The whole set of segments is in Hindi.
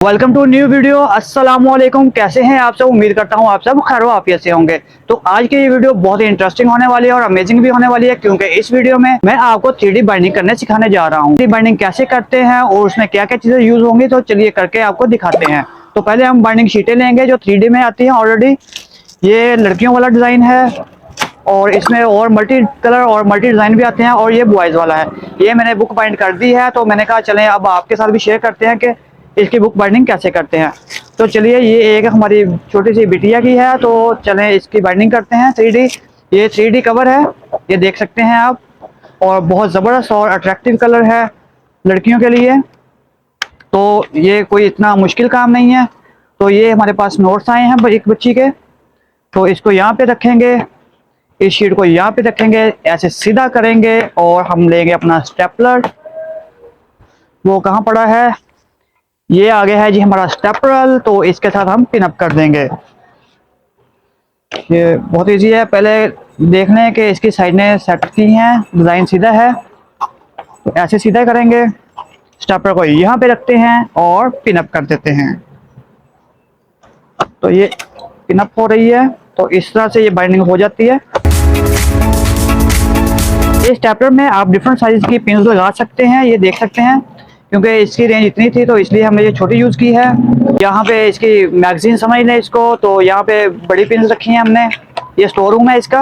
Welcome to new video. अस्सलाम वालेकुम। कैसे हैं आप सब? उम्मीद करता हूं आप सब खैर आफियत से होंगे। तो आज की ये वीडियो बहुत ही इंटरेस्टिंग होने वाली है और अमेजिंग भी होने वाली है, क्योंकि इस वीडियो में मैं आपको 3D बाइंडिंग करने सिखाने जा रहा हूं। 3D बाइंडिंग कैसे करते हैं और उसमें क्या क्या चीजें यूज होंगी, तो चलिए करके आपको दिखाते हैं। तो पहले हम बाइंडिंग शीटें लेंगे जो 3D में आती है ऑलरेडी। ये लड़कियों वाला डिजाइन है और इसमें और मल्टी कलर और मल्टी डिजाइन भी आते हैं, और ये बॉयज वाला है। ये मैंने बुक बाइंड कर दी है, तो मैंने कहा चलें अब आपके साथ भी शेयर करते हैं कि इसकी बुक बाइंडिंग कैसे करते हैं। तो चलिए, ये एक हमारी छोटी सी बिटिया की है, तो चलें इसकी बाइंडिंग करते हैं 3D। ये 3D कवर है, ये देख सकते हैं आप, और बहुत ज़बरदस्त और अट्रैक्टिव कलर है लड़कियों के लिए। तो ये कोई इतना मुश्किल काम नहीं है। तो ये हमारे पास नोट्स आए हैं एक बच्ची के, तो इसको यहाँ पे रखेंगे, इस शीट को यहाँ पे रखेंगे, ऐसे सीधा करेंगे और हम लेंगे अपना स्टेपलर। वो कहाँ पड़ा है? ये आगे है जी हमारा स्टेपलर, तो इसके साथ हम पिन अप कर देंगे। ये बहुत इजी है। पहले देख लें कि इसकी साइडें सेट की हैं, डिज़ाइन सीधा है, तो ऐसे सीधा करेंगे, स्टेपलर को यहाँ पे रखते हैं और पिन अप कर देते हैं। तो ये पिन अप हो रही है, तो इस तरह से ये बाइंडिंग हो जाती है। इस स्टेपलर में आप डिफरेंट साइज की पिन लगा सकते हैं, ये देख सकते हैं, क्योंकि इसकी रेंज इतनी थी तो इसलिए हमने ये छोटी यूज़ की है। यहाँ पे इसकी मैगजीन समझ लें इसको, तो यहाँ पे बड़ी पिन्स रखी हैं हमने। ये स्टोर रूम है इसका,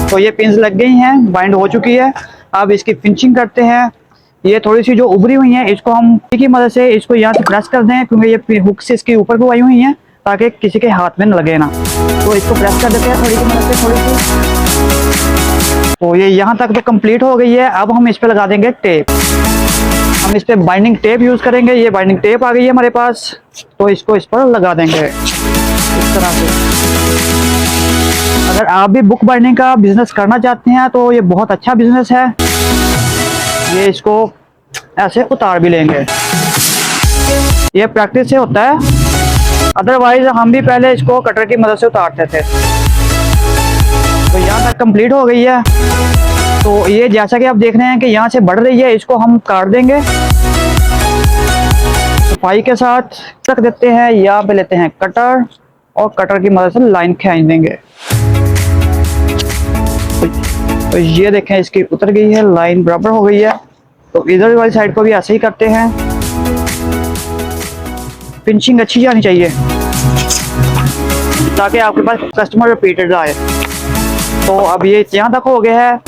तो ये पिन्स लग गई हैं, बाइंड हो चुकी है। अब इसकी फिनिशिंग करते हैं। ये थोड़ी सी जो उभरी हुई हैं, इसको हम की मदद से इसको यहाँ से प्रेस कर दें, क्योंकि ये हुक से इसके ऊपर को आई हुई हैं, ताकि किसी के हाथ में न लगे ना। तो इसको प्रेस कर देते हैं थोड़ी सी मदद से, थोड़ी सी। तो ये यहाँ तक तो कंप्लीट हो गई है। अब हम इस पे लगा देंगे टेप। हम इस पे बाइंडिंग टेप यूज करेंगे। ये बाइंडिंग टेप आ गई है हमारे पास, तो इसको इस पर लगा देंगे इस तरह से। अगर आप भी बुक बाइंडिंग का बिजनेस करना चाहते हैं तो ये बहुत अच्छा बिजनेस है। ये इसको ऐसे उतार भी लेंगे, ये प्रैक्टिस से होता है, अदरवाइज हम भी पहले इसको कटर की मदद से उतारते थे। तो यहाँ तक कंप्लीट हो गई है। तो ये जैसा कि आप देख रहे हैं कि यहाँ से बढ़ रही है, इसको हम काट देंगे सफाई के साथ, रख देते हैं। यहाँ पे लेते हैं कटर और कटर की मदद से लाइन खींच देंगे। तो ये देखें, इसकी उतर गई है, लाइन बराबर हो गई है। तो इधर वाली साइड को भी ऐसे ही करते हैं। फिनिशिंग अच्छी जानी चाहिए ताकि आपके पास कस्टमर रिपीटेड आए। तो अब ये यहाँ तक हो गया है।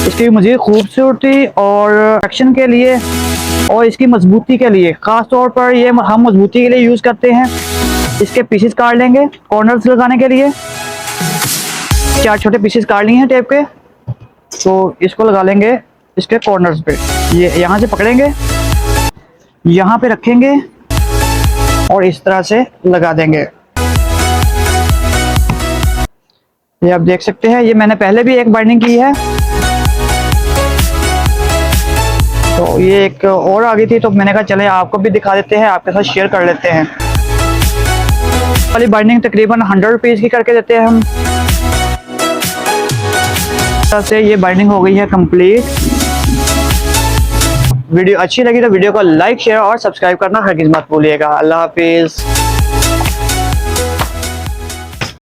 इसकी मज़ीद खूबसूरती और एक्शन के लिए और इसकी मजबूती के लिए, ख़ास तौर पर ये हम मजबूती के लिए यूज़ करते हैं। इसके पीसेस काट लेंगे कॉर्नर्स लगाने के लिए। 4 छोटे पीसेस काट लिए हैं टेप के, तो इसको लगा लेंगे इसके कॉर्नर्स पे। ये यहाँ से पकड़ेंगे, यहाँ पे रखेंगे और इस तरह से लगा देंगे। ये आप देख सकते हैं, ये मैंने पहले भी एक बाइंडिंग की है। तो ये एक और आ गई थी, तो मैंने कहा चले आपको भी दिखा देते हैं, आपके साथ शेयर कर लेते हैं। वाली बाइंडिंग तकरीबन 100 रुपीज़ की करके देते हैं हम। से ये बाइंडिंग हो गई है कंप्लीट। वीडियो अच्छी लगी तो वीडियो को लाइक, शेयर और सब्सक्राइब करना हरगिज़ मत भूलिएगा। अल्लाह हाफिज़।